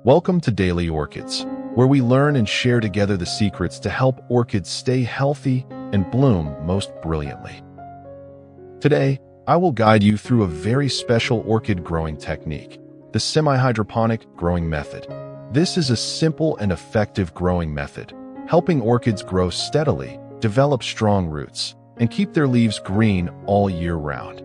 Welcome to Daily Orchids, where we learn and share together the secrets to help orchids stay healthy and bloom most brilliantly. Today, I will guide you through a very special orchid growing technique, the semi-hydroponic growing method. This is a simple and effective growing method, helping orchids grow steadily, develop strong roots, and keep their leaves green all year round.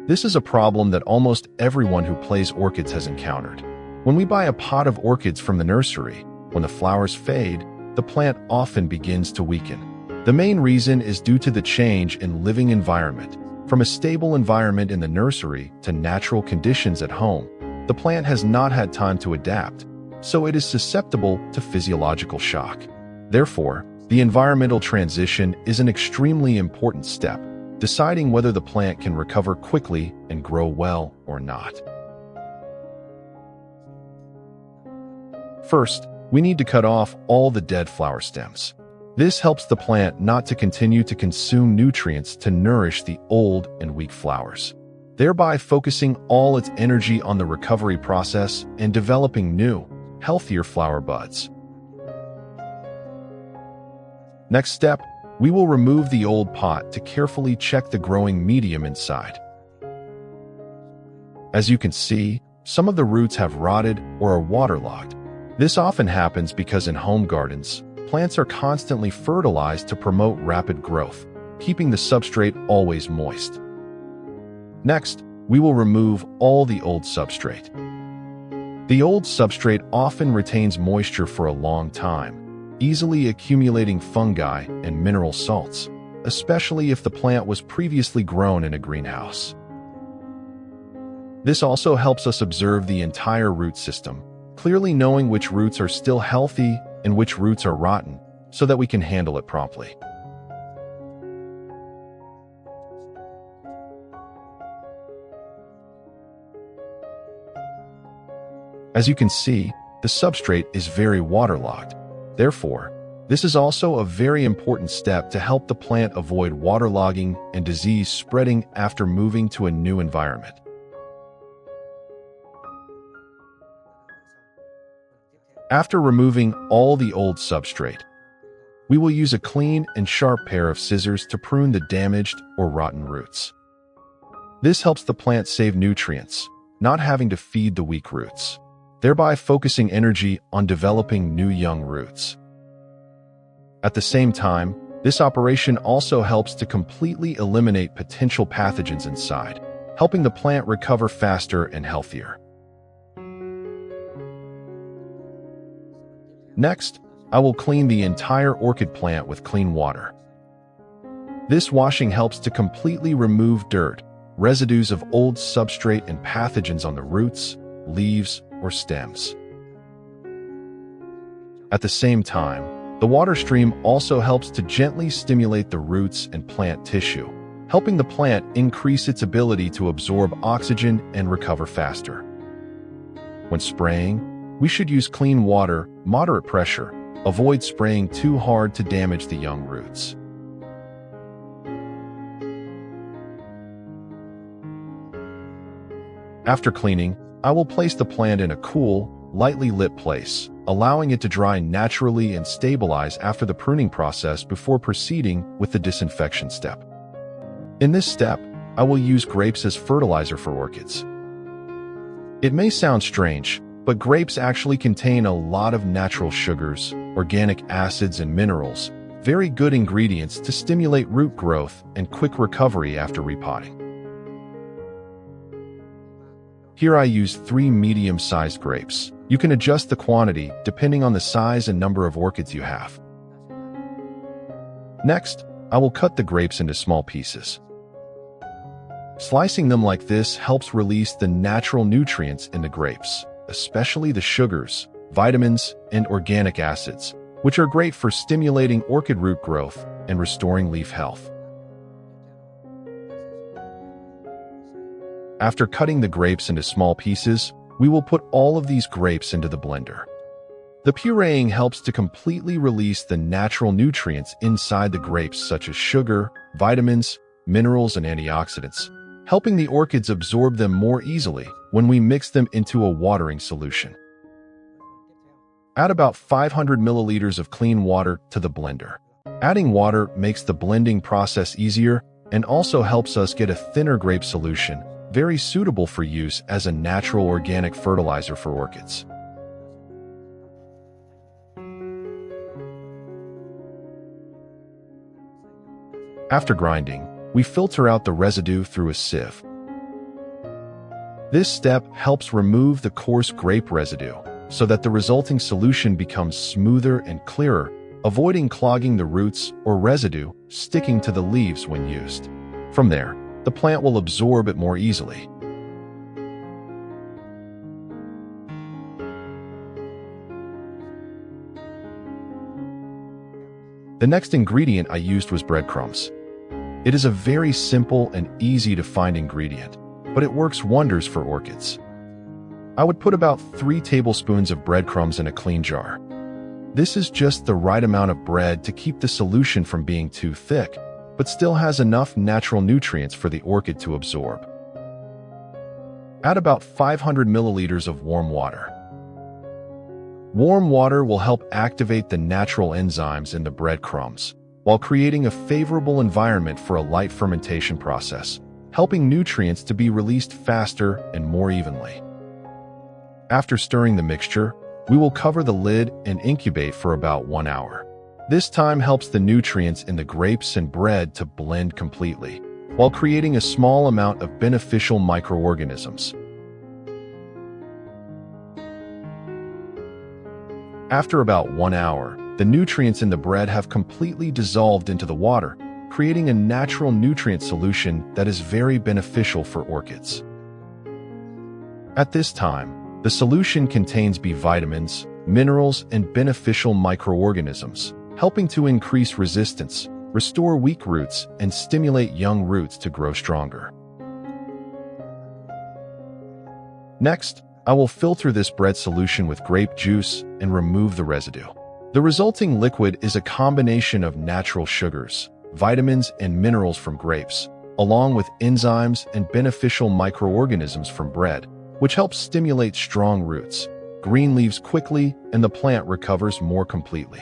This is a problem that almost everyone who plays orchids has encountered. When we buy a pot of orchids from the nursery, when the flowers fade, the plant often begins to weaken. The main reason is due to the change in living environment. From a stable environment in the nursery to natural conditions at home, the plant has not had time to adapt, so it is susceptible to physiological shock. Therefore, the environmental transition is an extremely important step, deciding whether the plant can recover quickly and grow well or not. First, we need to cut off all the dead flower stems. This helps the plant not to continue to consume nutrients to nourish the old and weak flowers, thereby focusing all its energy on the recovery process and developing new, healthier flower buds. Next step, we will remove the old pot to carefully check the growing medium inside. As you can see, some of the roots have rotted or are waterlogged. This often happens because in home gardens, plants are constantly fertilized to promote rapid growth, keeping the substrate always moist. Next, we will remove all the old substrate. The old substrate often retains moisture for a long time, easily accumulating fungi and mineral salts, especially if the plant was previously grown in a greenhouse. This also helps us observe the entire root system, clearly knowing which roots are still healthy and which roots are rotten, so that we can handle it promptly. As you can see, the substrate is very waterlogged. Therefore, this is also a very important step to help the plant avoid waterlogging and disease spreading after moving to a new environment. After removing all the old substrate, we will use a clean and sharp pair of scissors to prune the damaged or rotten roots. This helps the plant save nutrients, not having to feed the weak roots, thereby focusing energy on developing new young roots. At the same time, this operation also helps to completely eliminate potential pathogens inside, helping the plant recover faster and healthier. Next, I will clean the entire orchid plant with clean water. This washing helps to completely remove dirt, residues of old substrate and pathogens on the roots, leaves, or stems. At the same time, the water stream also helps to gently stimulate the roots and plant tissue, helping the plant increase its ability to absorb oxygen and recover faster. When spraying, we should use clean water, moderate pressure. Avoid spraying too hard to damage the young roots. After cleaning, I will place the plant in a cool, lightly lit place, allowing it to dry naturally and stabilize after the pruning process before proceeding with the disinfection step. In this step, I will use grapes as fertilizer for orchids. It may sound strange, but grapes actually contain a lot of natural sugars, organic acids, and minerals, very good ingredients to stimulate root growth and quick recovery after repotting. Here I use 3 medium-sized grapes. You can adjust the quantity depending on the size and number of orchids you have. Next, I will cut the grapes into small pieces. Slicing them like this helps release the natural nutrients in the grapes, especially the sugars, vitamins, and organic acids, which are great for stimulating orchid root growth and restoring leaf health. After cutting the grapes into small pieces, we will put all of these grapes into the blender. The pureeing helps to completely release the natural nutrients inside the grapes such as sugar, vitamins, minerals, and antioxidants, helping the orchids absorb them more easily when we mix them into a watering solution. Add about 500 milliliters of clean water to the blender. Adding water makes the blending process easier and also helps us get a thinner grape solution, very suitable for use as a natural organic fertilizer for orchids. After grinding, we filter out the residue through a sieve. This step helps remove the coarse grape residue so that the resulting solution becomes smoother and clearer, avoiding clogging the roots or residue sticking to the leaves when used. From there, the plant will absorb it more easily. The next ingredient I used was breadcrumbs. It is a very simple and easy to find ingredient, but it works wonders for orchids. I would put about 3 tablespoons of breadcrumbs in a clean jar. This is just the right amount of bread to keep the solution from being too thick, but still has enough natural nutrients for the orchid to absorb. Add about 500 milliliters of warm water. Warm water will help activate the natural enzymes in the breadcrumbs, while creating a favorable environment for a light fermentation process, helping nutrients to be released faster and more evenly. After stirring the mixture, we will cover the lid and incubate for about 1 hour. This time helps the nutrients in the grapes and bread to blend completely, while creating a small amount of beneficial microorganisms. After about 1 hour, the nutrients in the bread have completely dissolved into the water, creating a natural nutrient solution that is very beneficial for orchids. At this time, the solution contains B vitamins, minerals, and beneficial microorganisms, helping to increase resistance, restore weak roots, and stimulate young roots to grow stronger. Next, I will filter this bread solution with grape juice and remove the residue. The resulting liquid is a combination of natural sugars, vitamins, and minerals from grapes, along with enzymes and beneficial microorganisms from bread, which helps stimulate strong roots, green leaves quickly, and the plant recovers more completely.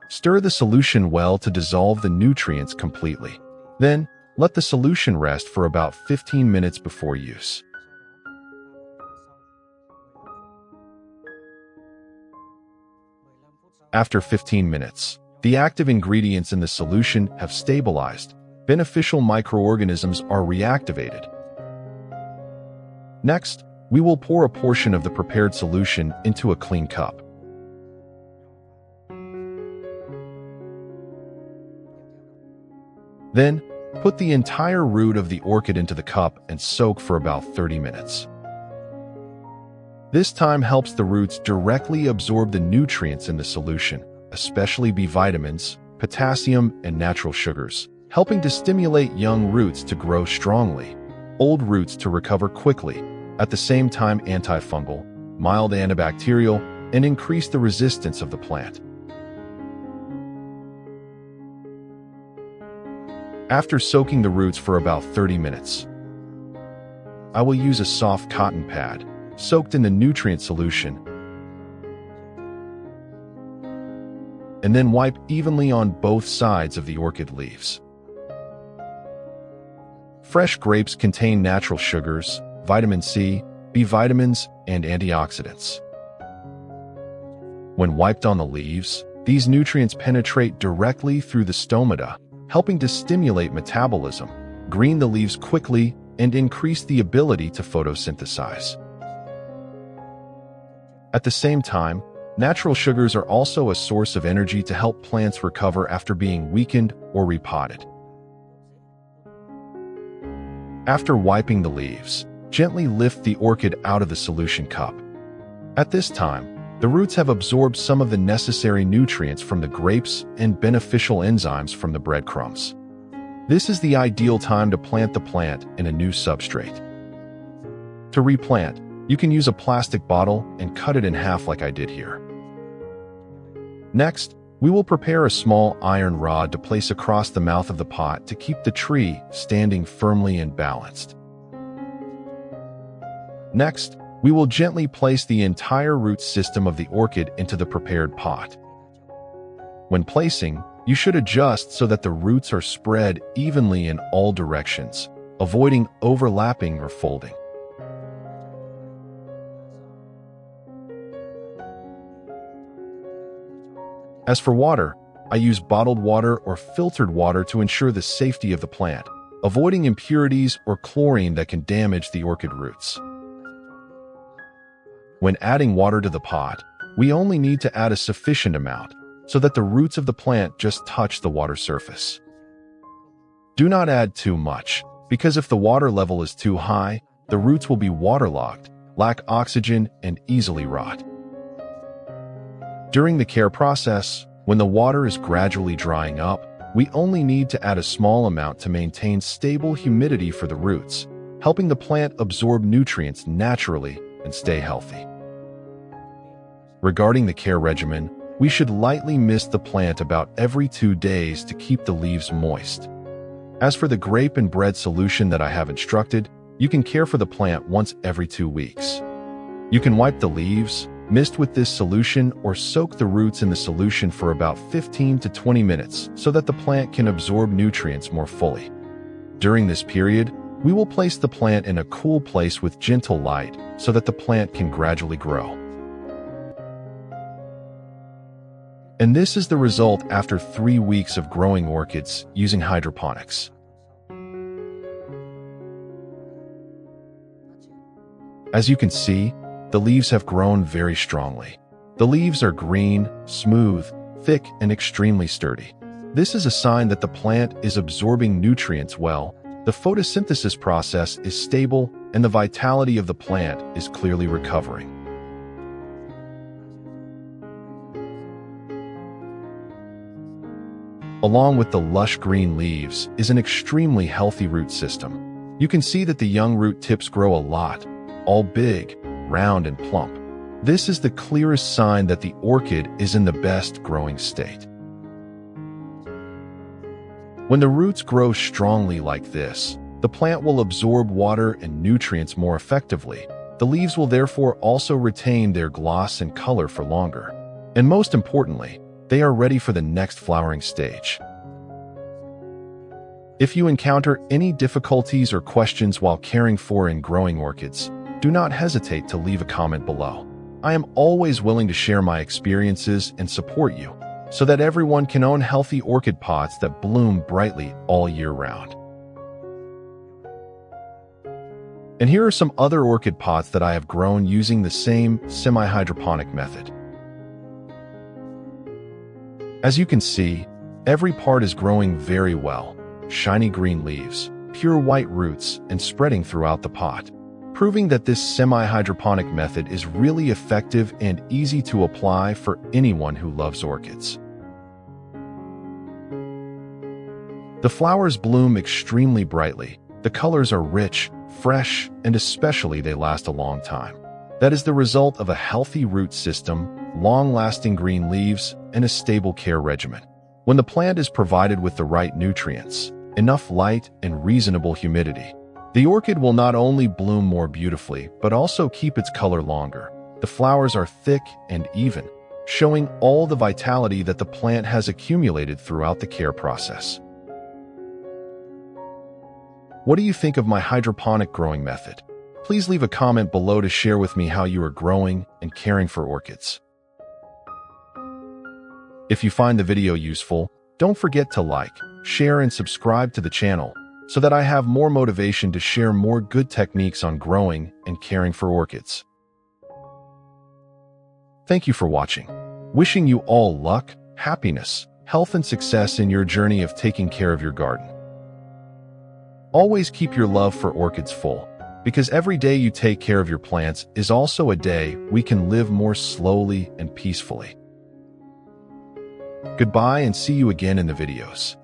Stir the solution well to dissolve the nutrients completely. Then, let the solution rest for about 15 minutes before use. After 15 minutes, the active ingredients in the solution have stabilized. Beneficial microorganisms are reactivated. Next, we will pour a portion of the prepared solution into a clean cup. Then, put the entire root of the orchid into the cup and soak for about 30 minutes. This time helps the roots directly absorb the nutrients in the solution, especially B vitamins, potassium, and natural sugars, helping to stimulate young roots to grow strongly, old roots to recover quickly, at the same time antifungal, mild antibacterial, and increase the resistance of the plant. After soaking the roots for about 30 minutes, I will use a soft cotton pad, soaked in the nutrient solution, and then wipe evenly on both sides of the orchid leaves. Fresh grapes contain natural sugars, vitamin C, B vitamins, and antioxidants. When wiped on the leaves, these nutrients penetrate directly through the stomata, helping to stimulate metabolism, green the leaves quickly, and increase the ability to photosynthesize. At the same time, natural sugars are also a source of energy to help plants recover after being weakened or repotted. After wiping the leaves, gently lift the orchid out of the solution cup. At this time, the roots have absorbed some of the necessary nutrients from the grapes and beneficial enzymes from the breadcrumbs. This is the ideal time to plant the plant in a new substrate. To replant, you can use a plastic bottle and cut it in half like I did here. Next, We will prepare a small iron rod to place across the mouth of the pot to keep the tree standing firmly and balanced. Next, we will gently place the entire root system of the orchid into the prepared pot. When placing, you should adjust so that the roots are spread evenly in all directions, avoiding overlapping or folding. As for water, I use bottled water or filtered water to ensure the safety of the plant, avoiding impurities or chlorine that can damage the orchid roots. When adding water to the pot, we only need to add a sufficient amount so that the roots of the plant just touch the water surface. Do not add too much, because if the water level is too high, the roots will be waterlogged, lack oxygen, and easily rot. During the care process, when the water is gradually drying up, we only need to add a small amount to maintain stable humidity for the roots, helping the plant absorb nutrients naturally and stay healthy. Regarding the care regimen, we should lightly mist the plant about every 2 days to keep the leaves moist. As for the grape and bread solution that I have instructed, you can care for the plant once every 2 weeks. You can wipe the leaves, mist with this solution, or soak the roots in the solution for about 15 to 20 minutes so that the plant can absorb nutrients more fully. During this period, we will place the plant in a cool place with gentle light so that the plant can gradually grow. And this is the result after 3 weeks of growing orchids using hydroponics. As you can see, the leaves have grown very strongly. The leaves are green, smooth, thick, and extremely sturdy. This is a sign that the plant is absorbing nutrients well, the photosynthesis process is stable, and the vitality of the plant is clearly recovering. Along with the lush green leaves is an extremely healthy root system. You can see that the young root tips grow a lot, all big, round, and plump. This is the clearest sign that the orchid is in the best growing state. When the roots grow strongly like this, the plant will absorb water and nutrients more effectively. The leaves will therefore also retain their gloss and color for longer. And most importantly, they are ready for the next flowering stage. If you encounter any difficulties or questions while caring for and growing orchids, do not hesitate to leave a comment below. I am always willing to share my experiences and support you, so that everyone can own healthy orchid pots that bloom brightly all year round. And here are some other orchid pots that I have grown using the same semi-hydroponic method. As you can see, every part is growing very well. Shiny green leaves, pure white roots, and spreading throughout the pot, proving that this semi-hydroponic method is really effective and easy to apply for anyone who loves orchids. The flowers bloom extremely brightly. The colors are rich, fresh, and especially they last a long time. That is the result of a healthy root system, long-lasting green leaves, and a stable care regimen. When the plant is provided with the right nutrients, enough light, and reasonable humidity, the orchid will not only bloom more beautifully, but also keep its color longer. The flowers are thick and even, showing all the vitality that the plant has accumulated throughout the care process. What do you think of my hydroponic growing method? Please leave a comment below to share with me how you are growing and caring for orchids. If you find the video useful, don't forget to like, share, and subscribe to the channel so that I have more motivation to share more good techniques on growing and caring for orchids. Thank you for watching. Wishing you all luck, happiness, health, and success in your journey of taking care of your garden. Always keep your love for orchids full, because every day you take care of your plants is also a day we can live more slowly and peacefully. Goodbye and see you again in the videos.